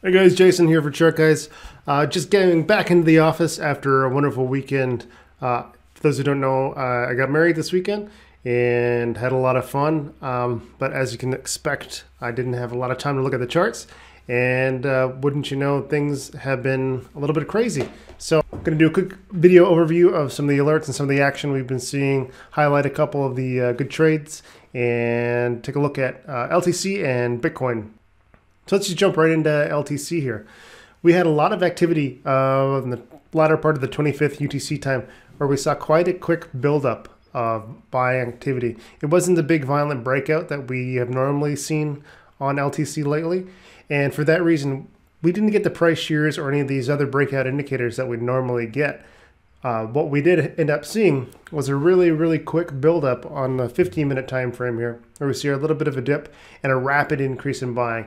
Hey guys, Jason here for TheChartGuys. Just getting back into the office after a wonderful weekend. For those who don't know, I got married this weekend and had a lot of fun. But as you can expect, I didn't have a lot of time to look at the charts. And wouldn't you know, things have been a little bit crazy. So I'm going to do a quick video overview of some of the alerts and some of the action we've been seeing, highlight a couple of the good trades, and take a look at LTC and Bitcoin. So let's just jump right into LTC here. We had a lot of activity in the latter part of the 25th UTC time where we saw quite a quick buildup of buying activity. It wasn't the big violent breakout that we have normally seen on LTC lately. And for that reason, we didn't get the price shears or any of these other breakout indicators that we'd normally get. What we did end up seeing was a really quick buildup on the 15-minute time frame here, where we see a little bit of a dip and a rapid increase in buying.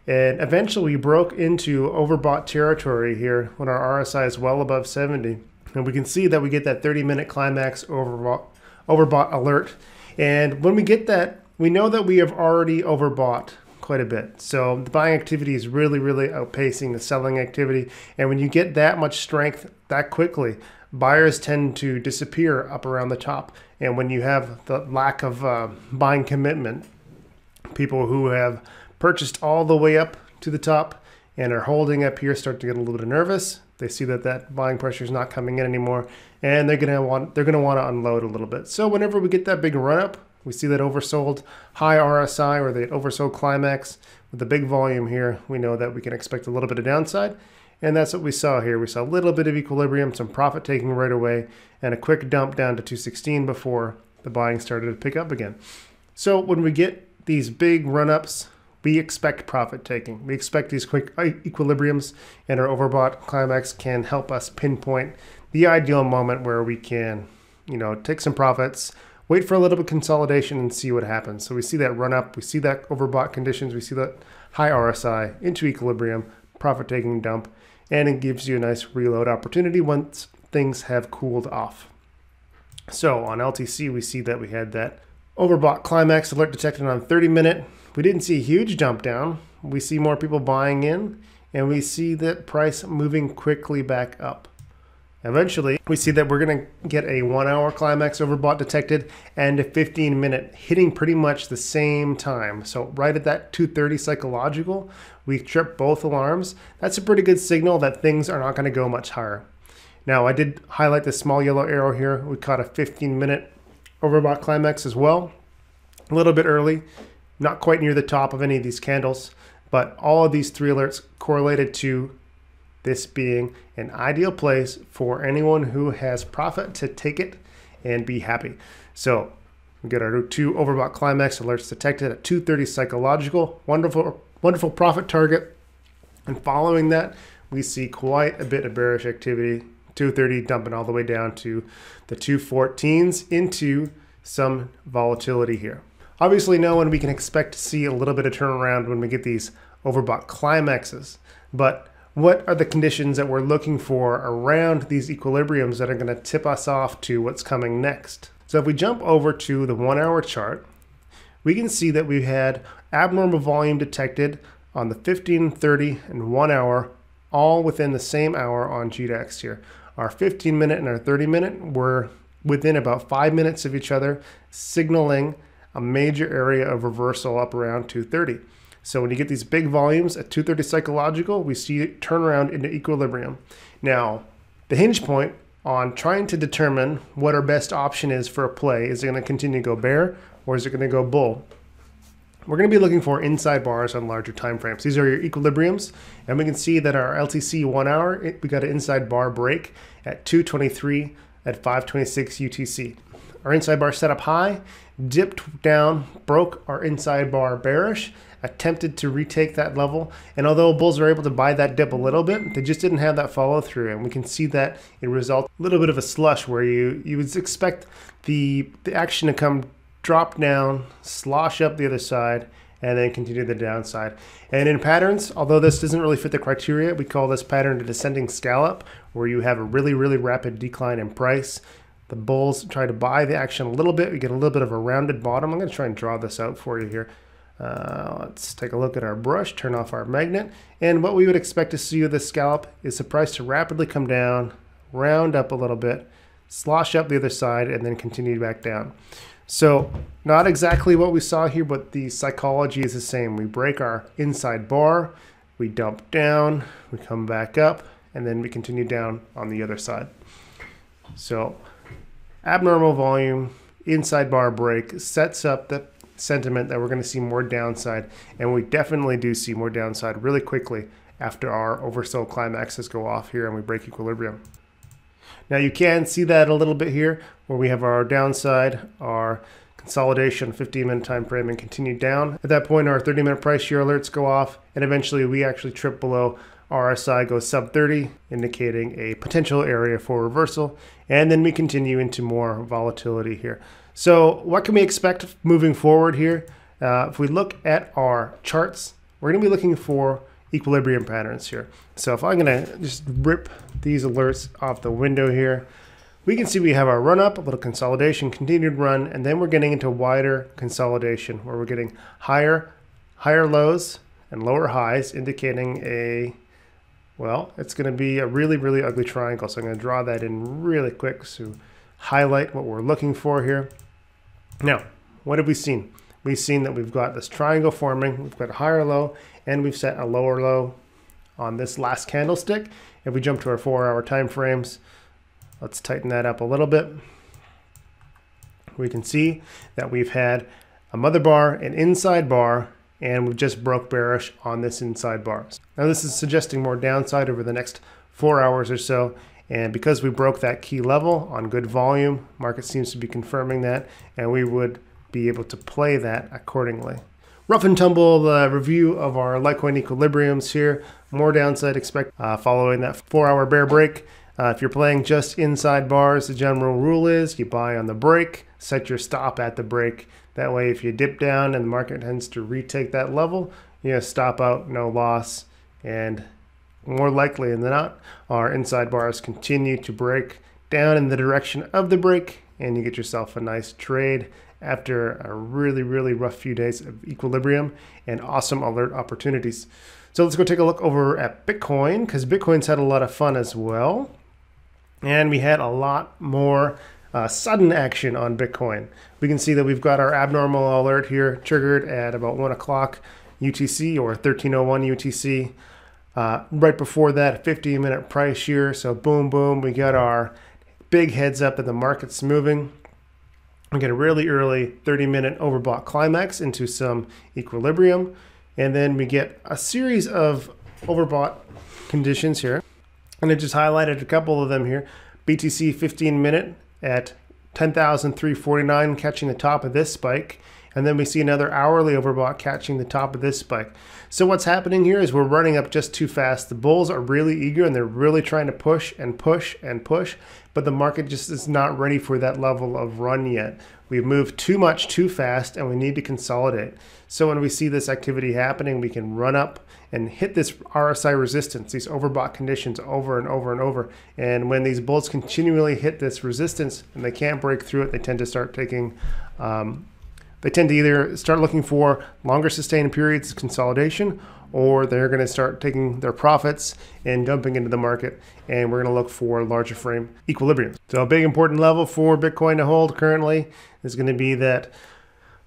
And eventually we broke into overbought territory here when our RSI is well above 70. And we can see that we get that 30-minute climax overbought alert. And when we get that, we know that we have already overbought quite a bit. So the buying activity is really outpacing the selling activity. And when you get that much strength that quickly, buyers tend to disappear up around the top. And when you have the lack of buying commitment, people who have purchased all the way up to the top and are holding up here start to get a little bit nervous. They see that that buying pressure is not coming in anymore, and they're gonna want to unload a little bit. So whenever we get that big run up, we see that oversold high RSI or the oversold climax with the big volume here, we know that we can expect a little bit of downside, and that's what we saw here. We saw a little bit of equilibrium, some profit taking right away, and a quick dump down to 216 before the buying started to pick up again. So when we get these big run-ups, we expect profit taking. We expect these quick equilibriums, and our overbought climax can help us pinpoint the ideal moment where we can, take some profits, wait for a little bit of consolidation and see what happens. So we see that run up, we see that overbought conditions, we see that high RSI into equilibrium, profit taking dump, and it gives you a nice reload opportunity once things have cooled off. So on LTC, we see that we had that overbought climax alert detected on 30-minute. We didn't see a huge jump down. We see more people buying in, and we see that price moving quickly back up. Eventually, we see that we're going to get a 1-hour climax overbought detected and a 15-minute hitting pretty much the same time. So right at that 230 psychological, we trip both alarms. That's a pretty good signal that things are not going to go much higher. Now, I did highlight the small yellow arrow here. We caught a 15-minute overbought climax as well. A little bit early. Not quite near the top of any of these candles, but all of these three alerts correlated to this being an ideal place for anyone who has profit to take it and be happy. So we get our two overbought climax alerts detected at 230 psychological, wonderful profit target. And following that, we see quite a bit of bearish activity, 230 dumping all the way down to the 214s into some volatility here. Obviously, now when we can expect to see a little bit of turnaround when we get these overbought climaxes, but what are the conditions that we're looking for around these equilibriums that are going to tip us off to what's coming next? So if we jump over to the 1-hour chart, we can see that we've had abnormal volume detected on the 15, 30, and 1 hour, all within the same hour on GDAX here. Our 15-minute and our 30-minute were within about 5 minutes of each other, signaling a major area of reversal up around 230. So when you get these big volumes at 230 psychological, we see it turn around into equilibrium. Now, the hinge point on trying to determine what our best option is for a play, is it going to continue to go bear or is it going to go bull? We're going to be looking for inside bars on larger time frames. These are your equilibriums, and we can see that our LTC 1 hour, we got an inside bar break at 223 at 526 UTC. Our inside bar set up high, dipped down, broke our inside bar bearish, attempted to retake that level, and although bulls are able to buy that dip a little bit, they just didn't have that follow through, and we can see that it results a little bit of a slush where you would expect the action to come drop down, slosh up the other side, and then continue the downside. And in patterns, although this doesn't really fit the criteria, we call this pattern a descending scallop, where you have a really rapid decline in price. The bulls try to buy the action a little bit. We get a little bit of a rounded bottom. I'm going to try and draw this out for you here. Let's take a look at our brush, turn off our magnet, and what we would expect to see with this scalp is the price to rapidly come down, round up a little bit, slosh up the other side, and then continue back down. So not exactly what we saw here, but the psychology is the same. We break our inside bar, we dump down, we come back up, and then we continue down on the other side. So abnormal volume, inside bar break sets up the sentiment that we're going to see more downside, and we definitely do see more downside really quickly after our oversold climaxes go off here and we break equilibrium. Now you can see that a little bit here where we have our downside, our consolidation 15-minute time frame, and continue down. At that point our 30-minute price shear alerts go off, and eventually we actually trip below. RSI goes sub 30, indicating a potential area for reversal, and then we continue into more volatility here. So what can we expect moving forward here? If we look at our charts, we're going to be looking for equilibrium patterns here. So if I'm going to just rip these alerts off the window here, we can see we have our run up, a little consolidation, continued run, and then we're getting into wider consolidation where we're getting higher lows and lower highs, indicating a, well, it's going to be a really, really ugly triangle. So I'm going to draw that in really quick to highlight what we're looking for here. Now, what have we seen? We've seen that we've got this triangle forming, we've got a higher low, and we've set a lower low on this last candlestick. If we jump to our 4-hour time frames, let's tighten that up a little bit. We can see that we've had a mother bar, an inside bar, and we've just broke bearish on this inside bar. Now this is suggesting more downside over the next 4 hours or so, and because we broke that key level on good volume, market seems to be confirming that, and we would be able to play that accordingly. Rough and tumble review of our Litecoin equilibriums here. More downside expect following that 4-hour bear break. If you're playing just inside bars, the general rule is you buy on the break, set your stop at the break. That way if you dip down and the market tends to retake that level, you stop out, no loss, and more likely than not, our inside bars continue to break down in the direction of the break, and you get yourself a nice trade after a really, really rough few days of equilibrium and awesome alert opportunities. So let's go take a look over at Bitcoin, because Bitcoin's had a lot of fun as well. And we had a lot more sudden action on Bitcoin. We can see that we've got our abnormal alert here triggered at about 1 o'clock UTC or 1301 UTC. Right before that, 15-minute price shear. So boom, boom, we got our big heads up that the market's moving. We get a really early 30-minute overbought climax into some equilibrium. And then we get a series of overbought conditions here. And I just highlighted a couple of them here. BTC 15-minute at 10,349 catching the top of this spike. And then we see another hourly overbought catching the top of this spike. So what's happening here is we're running up just too fast. The bulls are really eager and they're really trying to push and push and push, but the market just is not ready for that level of run yet. We've moved too much too fast and we need to consolidate. So when we see this activity happening, we can run up and hit this RSI resistance, these overbought conditions over and over and over. And when these bulls continually hit this resistance and they can't break through it, they tend to start taking they tend to either start looking for longer sustained periods of consolidation, or they're going to start taking their profits and dumping into the market, and we're going to look for larger frame equilibrium. So a big important level for Bitcoin to hold currently is going to be that,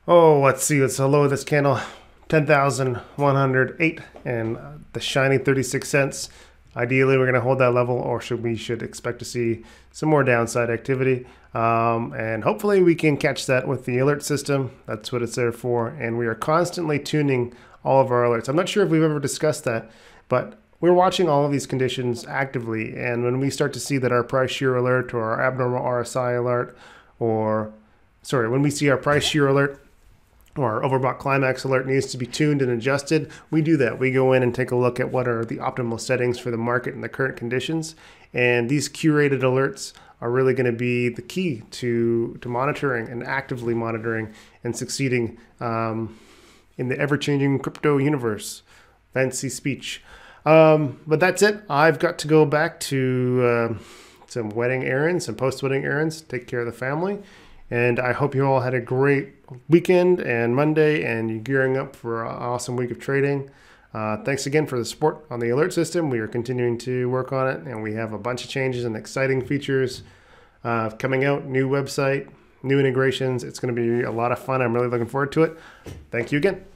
let's see, it's the low of this candle, 10,108, and the shiny 36 cents. Ideally, we're going to hold that level, or we should expect to see some more downside activity. And hopefully we can catch that with the alert system. That's what it's there for. And we are constantly tuning all of our alerts. I'm not sure if we've ever discussed that, but we're watching all of these conditions actively. And when we start to see that our price shear alert or our abnormal RSI alert, when we see our price shear alert or our overbought climax alert needs to be tuned and adjusted, we do that. We go in and take a look at what are the optimal settings for the market and the current conditions. And these curated alerts are really going to be the key to monitoring and actively monitoring and succeeding in the ever-changing crypto universe. Fancy speech. But that's it. I've got to go back to some wedding errands, some post-wedding errands, take care of the family. And I hope you all had a great weekend and Monday, and you're gearing up for an awesome week of trading. Thanks again for the support on the alert system. We are continuing to work on it, and we have a bunch of changes and exciting features coming out, new website, new integrations. It's going to be a lot of fun. I'm really looking forward to it. Thank you again.